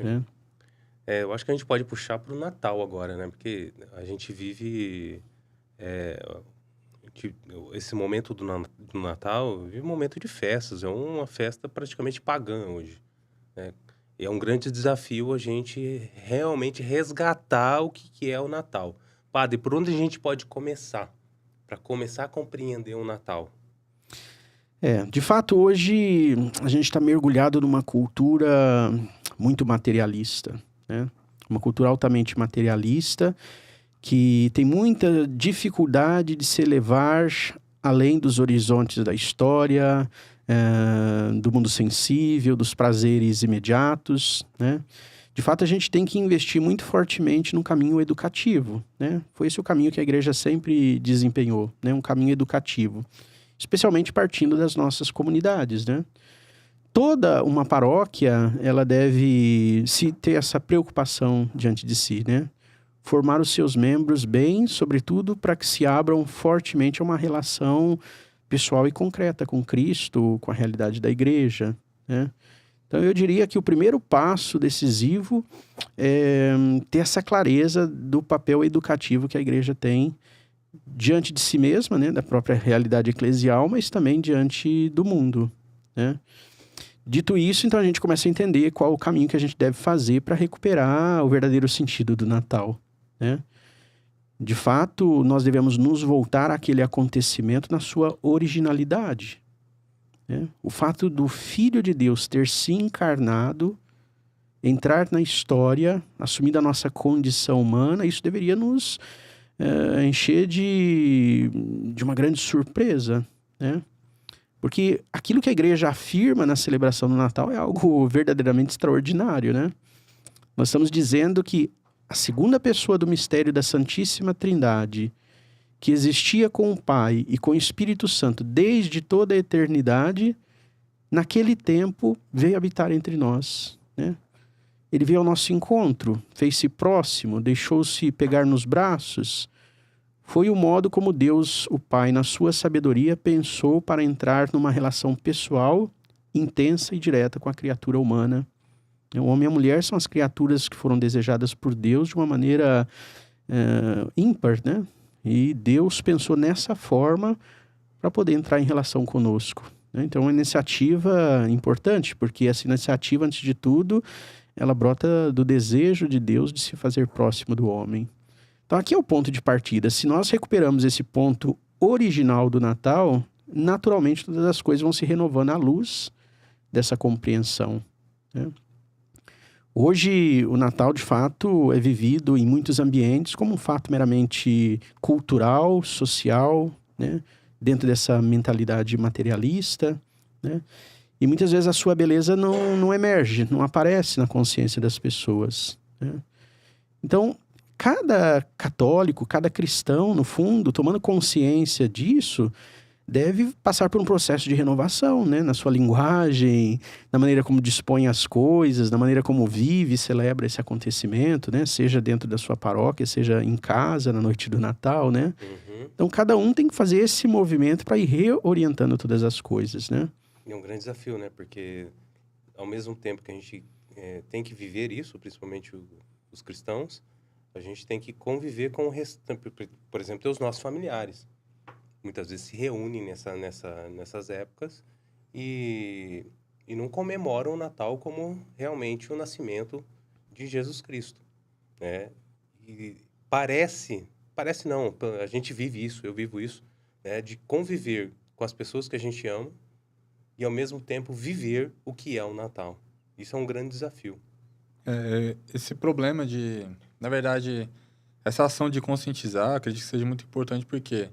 né? Eu acho que a gente pode puxar para o Natal agora, né? Porque a gente vive eh, que esse momento do Natal vive um momento de festas, é uma festa praticamente pagã hoje, né? E é um grande desafio a gente realmente resgatar o que é o Natal. Padre, por onde a gente pode começar? Para começar a compreender o Natal? De fato, hoje a gente está mergulhado numa cultura muito materialista, né? Uma cultura altamente materialista que tem muita dificuldade de se elevar além dos horizontes da história, do mundo sensível, dos prazeres imediatos, né? De fato, a gente tem que investir muito fortemente no caminho educativo, né? Foi esse o caminho que a igreja sempre desempenhou, né? Um caminho educativo, especialmente partindo das nossas comunidades, né? Toda uma paróquia, ela deve se ter essa preocupação diante de si, né? Formar os seus membros bem, sobretudo para que se abram fortemente a uma relação pessoal e concreta com Cristo, com a realidade da igreja, né? Então eu diria que o primeiro passo decisivo é ter essa clareza do papel educativo que a igreja tem diante de si mesma, né, da própria realidade eclesial, mas também diante do mundo, né? Dito isso, então a gente começa a entender qual o caminho que a gente deve fazer para recuperar o verdadeiro sentido do Natal, né? De fato, nós devemos nos voltar àquele acontecimento na sua originalidade, né? O fato do Filho de Deus ter se encarnado, entrar na história, assumindo a nossa condição humana, isso deveria nos encher de uma grande surpresa, né? Porque aquilo que a igreja afirma na celebração do Natal é algo verdadeiramente extraordinário, né? Nós estamos dizendo que a segunda pessoa do mistério da Santíssima Trindade, que existia com o Pai e com o Espírito Santo desde toda a eternidade, naquele tempo veio habitar entre nós, né? Ele veio ao nosso encontro, fez-se próximo, deixou-se pegar nos braços. Foi o modo como Deus, o Pai, na sua sabedoria, pensou para entrar numa relação pessoal, intensa e direta com a criatura humana. O homem e a mulher são as criaturas que foram desejadas por Deus de uma maneira ímpar, né? E Deus pensou nessa forma para poder entrar em relação conosco, né? Então é uma iniciativa importante, porque essa iniciativa, antes de tudo, ela brota do desejo de Deus de se fazer próximo do homem. Então aqui é o ponto de partida. Se nós recuperamos esse ponto original do Natal, naturalmente todas as coisas vão se renovando à luz dessa compreensão, né? Hoje, o Natal, de fato, é vivido em muitos ambientes como um fato meramente cultural, social, né? Dentro dessa mentalidade materialista, né? E muitas vezes a sua beleza não emerge, não aparece na consciência das pessoas, né? Então, cada católico, cada cristão, no fundo, tomando consciência disso, deve passar por um processo de renovação, né? Na sua linguagem, na maneira como dispõe as coisas, na maneira como vive e celebra esse acontecimento, né? Seja dentro da sua paróquia, seja em casa, na noite do Natal, né? Uhum. Então, cada um tem que fazer esse movimento para ir reorientando todas as coisas, né? E é um grande desafio, né? Porque ao mesmo tempo que a gente tem que viver isso, principalmente os cristãos, a gente tem que conviver com o restante. Por exemplo, os nossos familiares. Muitas vezes se reúnem nessas épocas e, e não comemoram o Natal como realmente o nascimento de Jesus Cristo, né? E parece não, a gente vive isso, eu vivo isso, né? De conviver com as pessoas que a gente ama e ao mesmo tempo viver o que é o Natal. Isso é um grande desafio. Esse problema na verdade, essa ação de conscientizar, acredito que seja muito importante porque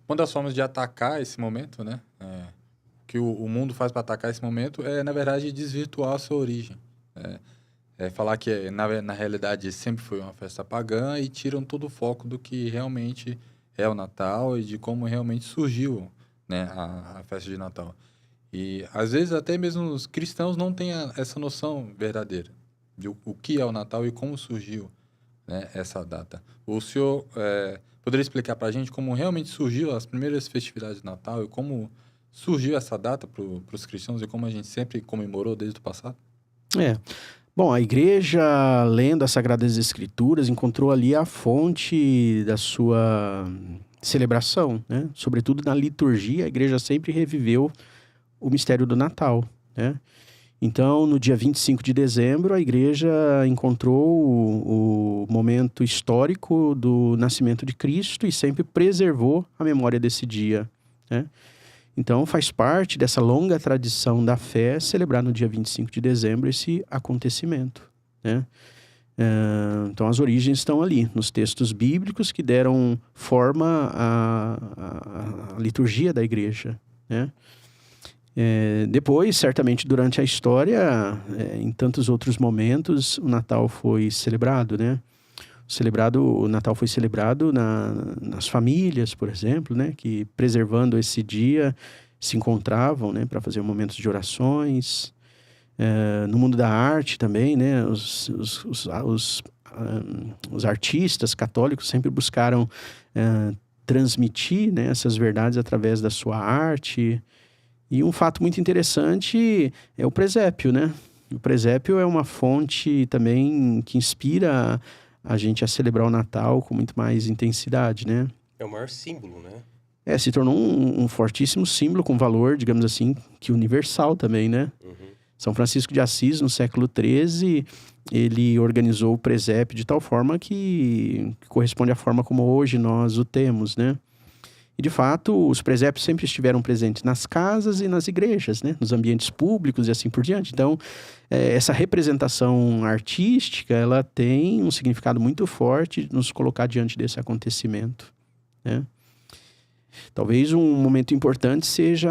uma das formas de atacar esse momento, né, que o mundo faz para atacar esse momento é, na verdade, desvirtuar a sua origem. Falar que, na realidade, sempre foi uma festa pagã e tiram todo o foco do que realmente é o Natal e de como realmente surgiu, né, a festa de Natal. E, às vezes, até mesmo os cristãos não têm essa noção verdadeira de o que é o Natal e como surgiu, né, essa data. O senhor poderia explicar para a gente como realmente surgiu as primeiras festividades de Natal e como surgiu essa data para os cristãos e como a gente sempre comemorou desde o passado? É. Bom, a igreja, lendo as Sagradas Escrituras, encontrou ali a fonte da sua celebração, né? Sobretudo na liturgia, a igreja sempre reviveu o mistério do Natal, né? Então, no dia 25 de dezembro, a igreja encontrou o momento histórico do nascimento de Cristo e sempre preservou a memória desse dia, né? Então, faz parte dessa longa tradição da fé celebrar no dia 25 de dezembro esse acontecimento, né? Então, as origens estão ali, nos textos bíblicos que deram forma à liturgia da igreja, né? Depois, certamente, durante a história, em tantos outros momentos, o Natal foi celebrado, né? O Natal foi celebrado nas famílias, por exemplo, né? Que, preservando esse dia, se encontravam, né? Para fazer momentos de orações. No mundo da arte também, né? Os artistas católicos sempre buscaram transmitir, né? Essas verdades através da sua arte. E um fato muito interessante é o presépio, né? O presépio é uma fonte também que inspira a gente a celebrar o Natal com muito mais intensidade, né? É o maior símbolo, né? Se tornou um fortíssimo símbolo com valor, digamos assim, que universal também, né? Uhum. São Francisco de Assis, no século XIII, ele organizou o presépio de tal forma que corresponde à forma como hoje nós o temos, né? E, de fato, os presépios sempre estiveram presentes nas casas e nas igrejas, né? Nos ambientes públicos e assim por diante. Então, essa representação artística, ela tem um significado muito forte de nos colocar diante desse acontecimento, né? Talvez um momento importante seja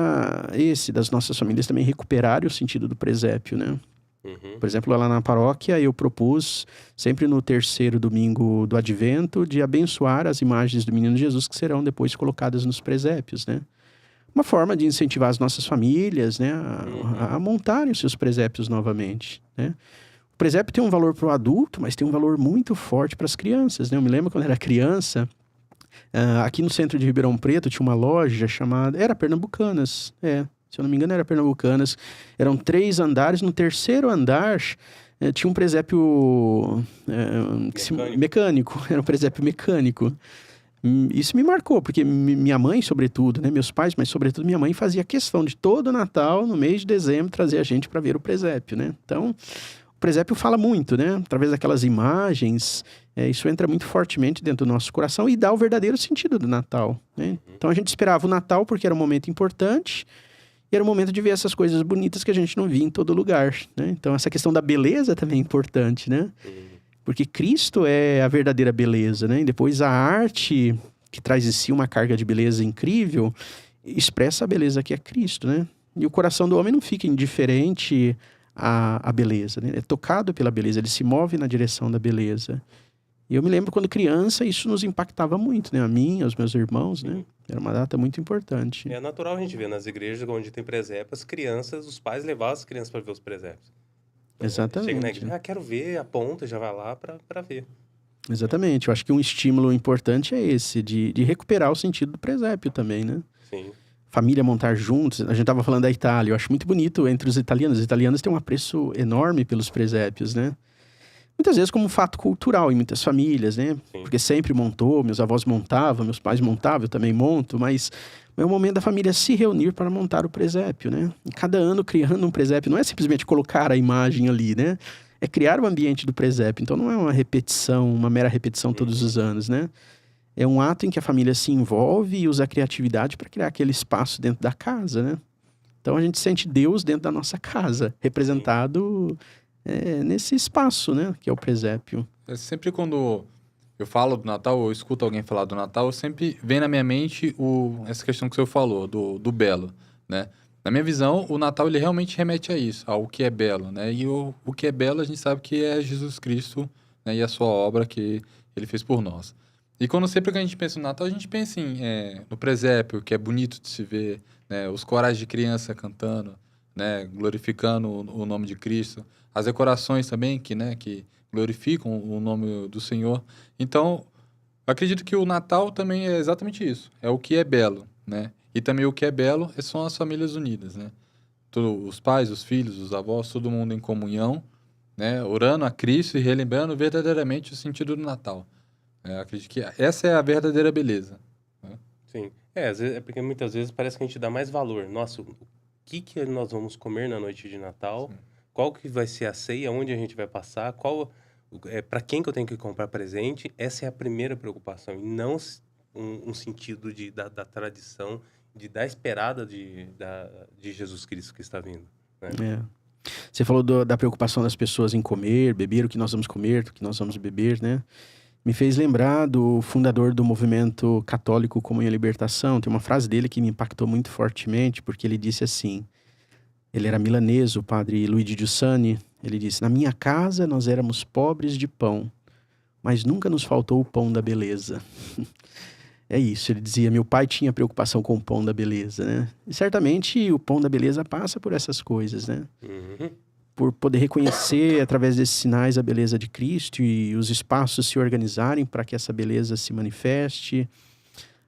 esse, das nossas famílias também recuperarem o sentido do presépio, né? Uhum. Por exemplo, lá na paróquia eu propus, sempre no terceiro domingo do Advento, de abençoar as imagens do Menino Jesus que serão depois colocadas nos presépios, né? Uma forma de incentivar as nossas famílias, né? A montarem os seus presépios novamente, né? O presépio tem um valor para o adulto, mas tem um valor muito forte para as crianças, né? Eu me lembro quando era criança, aqui no centro de Ribeirão Preto tinha uma loja chamada... Era Pernambucanas, se eu não me engano era Pernambucanas. Eram 3 andares, no terceiro andar tinha um presépio mecânico. Era um presépio mecânico. Isso me marcou, porque minha mãe, sobretudo, né, meus pais, mas sobretudo minha mãe, fazia questão de todo Natal, no mês de dezembro, trazer a gente para ver o presépio, né? Então, o presépio fala muito, né? Através daquelas imagens, isso entra muito fortemente dentro do nosso coração e dá o verdadeiro sentido do Natal, né? Então, a gente esperava o Natal porque era um momento importante e era um momento de ver essas coisas bonitas que a gente não via em todo lugar, né? Então, essa questão da beleza também é importante, né? Porque Cristo é a verdadeira beleza, né? E depois a arte, que traz em si uma carga de beleza incrível, expressa a beleza que é Cristo, né? E o coração do homem não fica indiferente à beleza, né? É tocado pela beleza, ele se move na direção da beleza. E eu me lembro quando criança, isso nos impactava muito, né? A mim, aos meus irmãos, né? Era uma data muito importante. É natural a gente ver nas igrejas onde tem presépio, as crianças, os pais levavam as crianças para ver os presépios. Exatamente. Chega na igreja, quero ver, aponta, já vai lá para ver. Exatamente. Eu acho que um estímulo importante é esse, de recuperar o sentido do presépio também, né? Sim. Família montar juntos. A gente estava falando da Itália. Eu acho muito bonito entre os italianos. Os italianos têm um apreço enorme pelos presépios, né? Muitas vezes como um fato cultural em muitas famílias, né? Sim. Porque sempre montou, meus avós montavam, meus pais montavam, eu também monto, mas é o momento da família se reunir para montar o presépio, né? E cada ano criando um presépio, não é simplesmente colocar a imagem ali, né? É criar o ambiente do presépio. Então não é uma repetição, uma mera repetição todos os anos, né? É um ato em que a família se envolve e usa a criatividade para criar aquele espaço dentro da casa, né? Então a gente sente Deus dentro da nossa casa, representado nesse espaço, né? Que é o presépio. Sempre quando eu falo do Natal, ou escuto alguém falar do Natal, sempre vem na minha mente essa questão que o senhor falou, do belo, né? Na minha visão, o Natal ele realmente remete a isso, ao que é belo, né? E o que é belo a gente sabe que é Jesus Cristo, né? E a sua obra que ele fez por nós. E sempre que a gente pensa no Natal, a gente pensa no presépio, que é bonito de se ver, né? Os corais de criança cantando, né? Glorificando o nome de Cristo. As decorações também, que glorificam o nome do Senhor. Então, eu acredito que o Natal também é exatamente isso. É o que é belo, né? E também o que é belo são as famílias unidas, né? Os pais, os filhos, os avós, todo mundo em comunhão, né, orando a Cristo e relembrando verdadeiramente o sentido do Natal. Eu acredito que essa é a verdadeira beleza. Sim. Às vezes, é porque muitas vezes parece que a gente dá mais valor. Nossa, o que nós vamos comer na noite de Natal? Sim. Qual que vai ser a ceia? Onde a gente vai passar? Para quem que eu tenho que comprar presente? Essa é a primeira preocupação. E não um sentido da tradição, da esperada de Jesus Cristo que está vindo. Né? Você falou da preocupação das pessoas em comer, beber, o que nós vamos comer, o que nós vamos beber, né? Me fez lembrar do fundador do movimento católico Comunhão e Libertação. Tem uma frase dele que me impactou muito fortemente, porque ele disse assim, ele era milanês, o padre Luigi Giussani, ele disse, na minha casa nós éramos pobres de pão, mas nunca nos faltou o pão da beleza. É isso, ele dizia, meu pai tinha preocupação com o pão da beleza, né? E certamente o pão da beleza passa por essas coisas, né? Uhum. Por poder reconhecer, através desses sinais, a beleza de Cristo e os espaços se organizarem para que essa beleza se manifeste,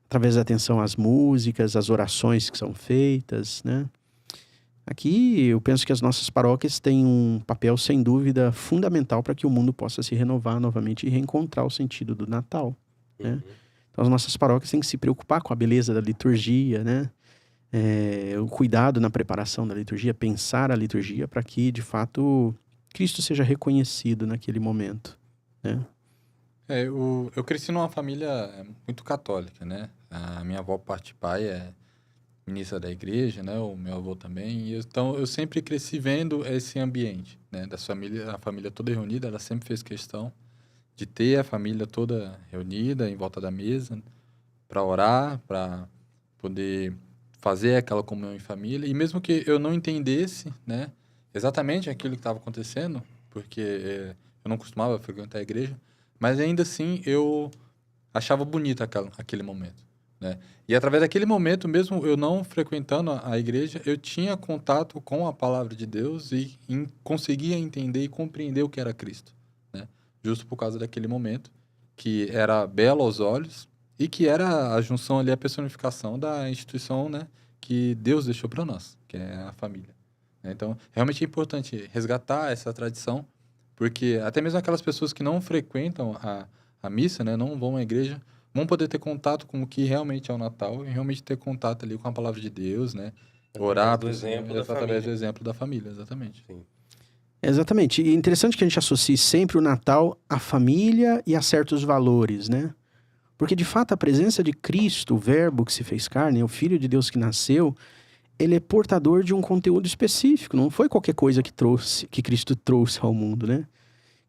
através da atenção às músicas, às orações que são feitas, né? Aqui, eu penso que as nossas paróquias têm um papel, sem dúvida, fundamental para que o mundo possa se renovar novamente e reencontrar o sentido do Natal, né? Uhum. Então, as nossas paróquias têm que se preocupar com a beleza da liturgia, né? O cuidado na preparação da liturgia, pensar a liturgia para que, de fato, Cristo seja reconhecido naquele momento, né? Eu cresci numa família muito católica, né? A minha avó, parte de pai, é ministra da igreja, né? O meu avô também. Então, eu sempre cresci vendo esse ambiente, né? A família toda reunida, ela sempre fez questão de ter a família toda reunida em volta da mesa para orar, para poder fazer aquela comunhão em família. E mesmo que eu não entendesse, né, exatamente aquilo que estava acontecendo, porque eu não costumava frequentar a igreja, mas ainda assim eu achava bonito aquele momento, né? E através daquele momento, mesmo eu não frequentando a igreja, eu tinha contato com a palavra de Deus e conseguia entender e compreender o que era Cristo, né? Justo por causa daquele momento, que era belo aos olhos e que era a junção ali, a personificação da instituição, né, que Deus deixou para nós, que é a família. Então, realmente é importante resgatar essa tradição, porque até mesmo aquelas pessoas que não frequentam a missa, né, não vão à igreja, vão poder ter contato com o que realmente é o Natal e realmente ter contato ali com a palavra de Deus, né? Orar através do exemplo da família, exatamente. Sim. Exatamente. E é interessante que a gente associe sempre o Natal à família e a certos valores, né? Porque, de fato, a presença de Cristo, o Verbo que se fez carne, o Filho de Deus que nasceu, ele é portador de um conteúdo específico. Não foi qualquer coisa que Cristo trouxe ao mundo, né?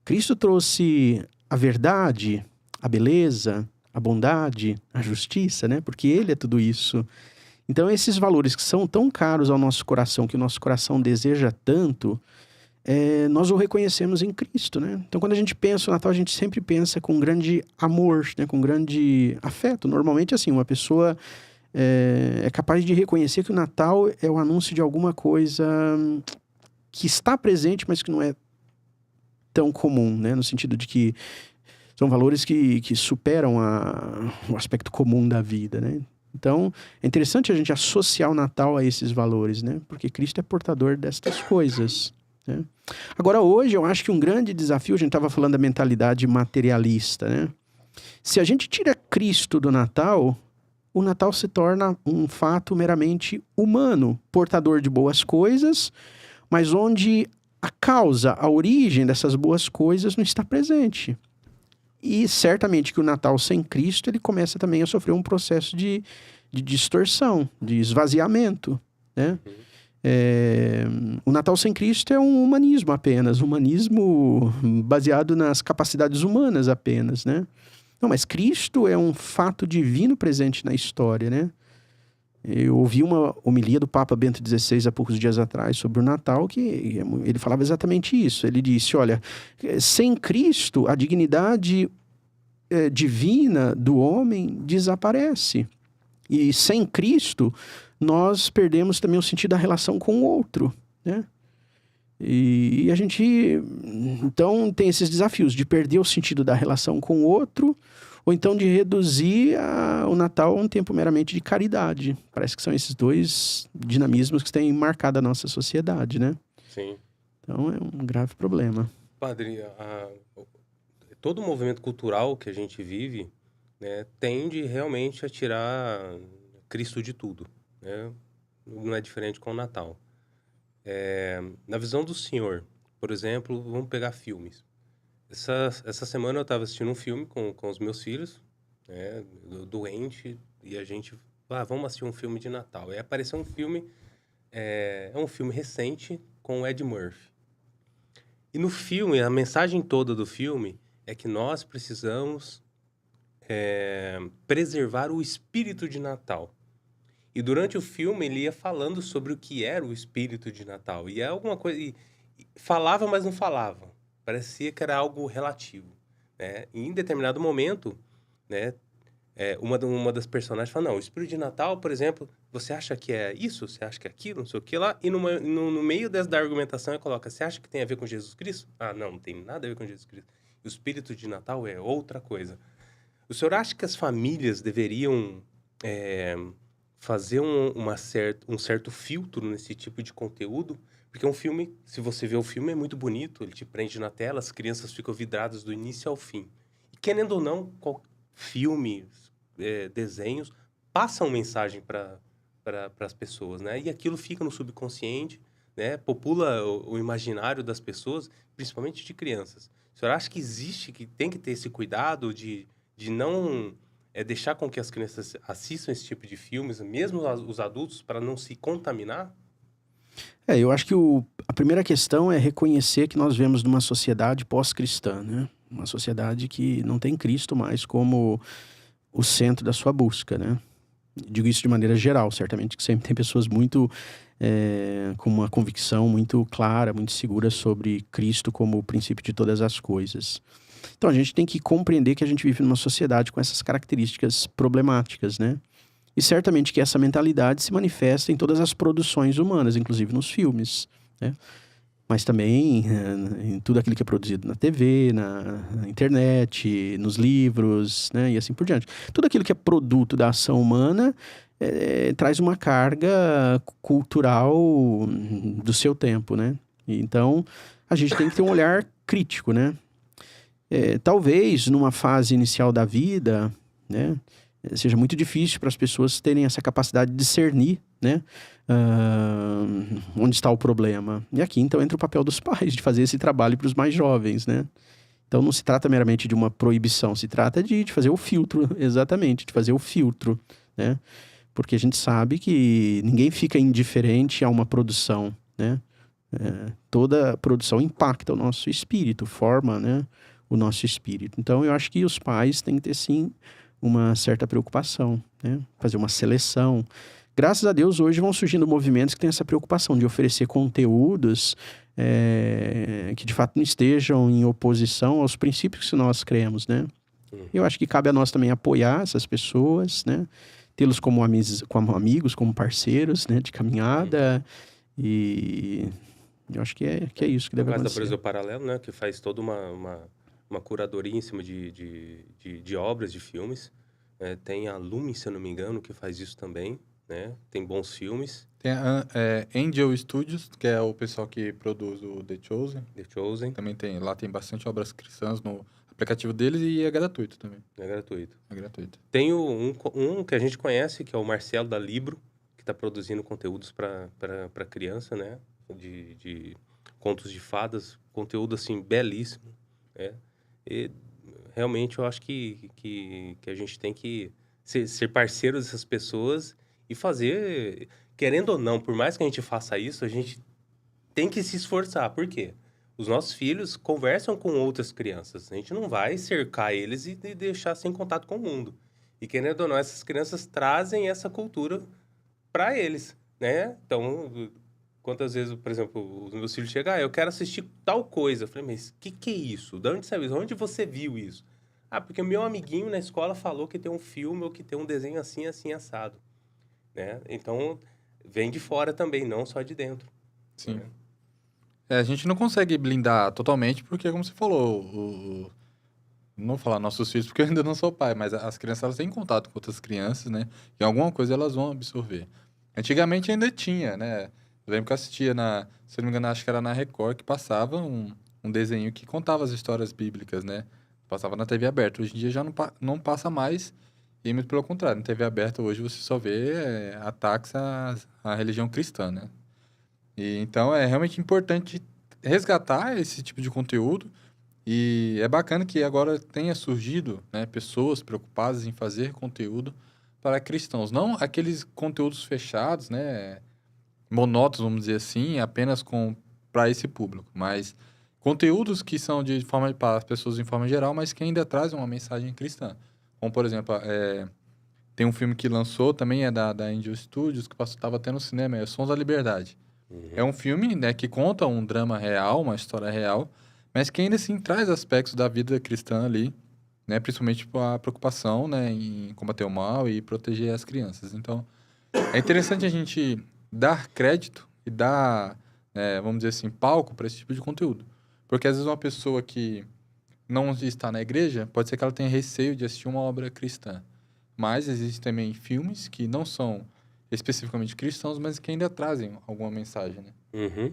Cristo trouxe a verdade, a beleza, a bondade, a justiça, né? Porque ele é tudo isso. Então, esses valores que são tão caros ao nosso coração, que o nosso coração deseja tanto, nós o reconhecemos em Cristo, né? Então, quando a gente pensa no Natal, a gente sempre pensa com grande amor, né? Com grande afeto. Normalmente, assim, uma pessoa é capaz de reconhecer que o Natal é o anúncio de alguma coisa que está presente, mas que não é tão comum, né? No sentido de que são valores que superam o aspecto comum da vida, né? Então, é interessante a gente associar o Natal a esses valores, né? Porque Cristo é portador destas coisas, né? Agora, hoje, eu acho que um grande desafio, a gente estava falando da mentalidade materialista, né? Se a gente tira Cristo do Natal, o Natal se torna um fato meramente humano, portador de boas coisas, mas onde a causa, a origem dessas boas coisas não está presente. E certamente que o Natal sem Cristo, ele começa também a sofrer um processo de distorção, de esvaziamento, né? O Natal sem Cristo é um humanismo apenas, um humanismo baseado nas capacidades humanas apenas, né? Não, mas Cristo é um fato divino presente na história, né? Eu ouvi uma homilia do Papa Bento XVI há poucos dias atrás sobre o Natal, que ele falava exatamente isso. Ele disse, olha, sem Cristo, a dignidade divina do homem desaparece. E sem Cristo, nós perdemos também o sentido da relação com o outro, né? E a gente, então, tem esses desafios de perder o sentido da relação com o outro, ou então de reduzir o Natal a um tempo meramente de caridade. Parece que são esses dois dinamismos que têm marcado a nossa sociedade, né? Sim. Então, é um grave problema. Padre, todo o movimento cultural que a gente vive, né, tende realmente a tirar Cristo de tudo, né? Não é diferente com o Natal. Na visão do senhor, por exemplo, vamos pegar filmes. Essa semana eu estava assistindo um filme com os meus filhos, né, doente, e a gente, vamos assistir um filme de Natal. Aí apareceu um filme, é um filme recente com o Ed Murphy. E no filme, a mensagem toda do filme é que nós precisamos preservar o espírito de Natal. E durante o filme ele ia falando sobre o que era o espírito de Natal. E é alguma coisa... E falava, mas não falava. Parecia que era algo relativo, né? E em determinado momento, né, uma das personagens fala, não, o espírito de Natal, por exemplo, você acha que é isso? Você acha que é aquilo? Não sei o que lá. E no meio da argumentação ele coloca, você acha que tem a ver com Jesus Cristo? Ah, não tem nada a ver com Jesus Cristo. O espírito de Natal é outra coisa. O senhor acha que as famílias deveriam fazer um certo filtro nesse tipo de conteúdo? Porque um filme, se você vê o filme, é muito bonito, ele te prende na tela, as crianças ficam vidradas do início ao fim. E querendo ou não, filmes, desenhos, passam mensagem para as pessoas, né? E aquilo fica no subconsciente, né? Popula o imaginário das pessoas, principalmente de crianças. O senhor acha que tem que ter esse cuidado de não deixar com que as crianças assistam esse tipo de filmes, mesmo os adultos, para não se contaminar? Eu acho que a primeira questão é reconhecer que nós vivemos numa sociedade pós-cristã, né? Uma sociedade que não tem Cristo mais como o centro da sua busca, né? Digo isso de maneira geral, certamente que sempre tem pessoas muito com uma convicção muito clara, muito segura sobre Cristo como o princípio de todas as coisas. Então a gente tem que compreender que a gente vive numa sociedade com essas características problemáticas, né? E certamente que essa mentalidade se manifesta em todas as produções humanas, inclusive nos filmes, né? Mas também em tudo aquilo que é produzido na TV, na internet, nos livros, né? E assim por diante. Tudo aquilo que é produto da ação humana traz uma carga cultural do seu tempo, né? Então, a gente tem que ter um olhar crítico, né? Talvez, numa fase inicial da vida, né? Seja muito difícil para as pessoas terem essa capacidade de discernir, né? Onde está o problema. E aqui, então, entra o papel dos pais de fazer esse trabalho para os mais jovens, né? Então, não se trata meramente de uma proibição, se trata de fazer o filtro, exatamente, de fazer o filtro, né? Porque a gente sabe que ninguém fica indiferente a uma produção, né? Toda produção impacta o nosso espírito, forma, né, o nosso espírito. Então, eu acho que os pais têm que ter, sim, uma certa preocupação, né? Fazer uma seleção. Graças a Deus, hoje vão surgindo movimentos que têm essa preocupação de oferecer conteúdos que, de fato, não estejam em oposição aos princípios que nós cremos, né? Eu acho que cabe a nós também apoiar essas pessoas, né? Tê-los como amigos, como parceiros, né, de caminhada. E eu acho que é isso que deve acontecer. No caso da Brasil Paralelo, né, que faz toda uma curadoria em cima de obras, de filmes. Tem a Lumen, se eu não me engano, que faz isso também, né? Tem bons filmes. Tem a Angel Studios, que é o pessoal que produz o The Chosen. The Chosen. Também lá tem bastante obras cristãs no aplicativo deles e é gratuito também. É gratuito. É gratuito. Tem um que a gente conhece, que é o Marcelo da Libro, que está produzindo conteúdos para criança, né? De contos de fadas, conteúdo, assim, belíssimo, né? E realmente eu acho que a gente tem que ser parceiro dessas pessoas e fazer, querendo ou não, por mais que a gente faça isso, a gente tem que se esforçar. Por quê? Os nossos filhos conversam com outras crianças. A gente não vai cercar eles e deixar sem contato com o mundo. E querendo ou não, essas crianças trazem essa cultura para eles, né? Então, quantas vezes, por exemplo, os meus filhos chegam, eu quero assistir tal coisa. Eu falei, mas o que é isso? De onde saiu isso? Onde você viu isso? Ah, porque o meu amiguinho na escola falou que tem um filme ou que tem um desenho assim, assim, assado. Né? Então, vem de fora também, não só de dentro. Sim. Né? A gente não consegue blindar totalmente, porque, como você falou, não vou falar nossos filhos, porque eu ainda não sou pai, mas as crianças elas têm contato com outras crianças, né? E alguma coisa elas vão absorver. Antigamente ainda tinha, né? Eu lembro que eu assistia se não me engano, acho que era na Record, que passava um desenho que contava as histórias bíblicas, né? Passava na TV aberta. Hoje em dia já não passa mais, e muito pelo contrário. Na TV aberta hoje você só vê ataques à religião cristã, né? E, então é realmente importante resgatar esse tipo de conteúdo, e é bacana que agora tenha surgido, né, pessoas preocupadas em fazer conteúdo para cristãos. Não aqueles conteúdos fechados, né, monótonos, vamos dizer assim, apenas para esse público, mas conteúdos que são de forma para as pessoas em forma geral, mas que ainda trazem uma mensagem cristã. Como, por exemplo, tem um filme que lançou, também é da Angel Studios, que estava tendo no cinema, é Sons da Liberdade. É um filme, né, que conta um drama real, uma história real, mas que ainda assim traz aspectos da vida cristã ali, né, principalmente a preocupação, né, em combater o mal e proteger as crianças. Então, é interessante a gente dar crédito e dar, vamos dizer assim, palco para esse tipo de conteúdo. Porque às vezes uma pessoa que não está na igreja, pode ser que ela tenha receio de assistir uma obra cristã. Mas existem também filmes que não são especificamente cristãos, mas que ainda trazem alguma mensagem, né? Uhum.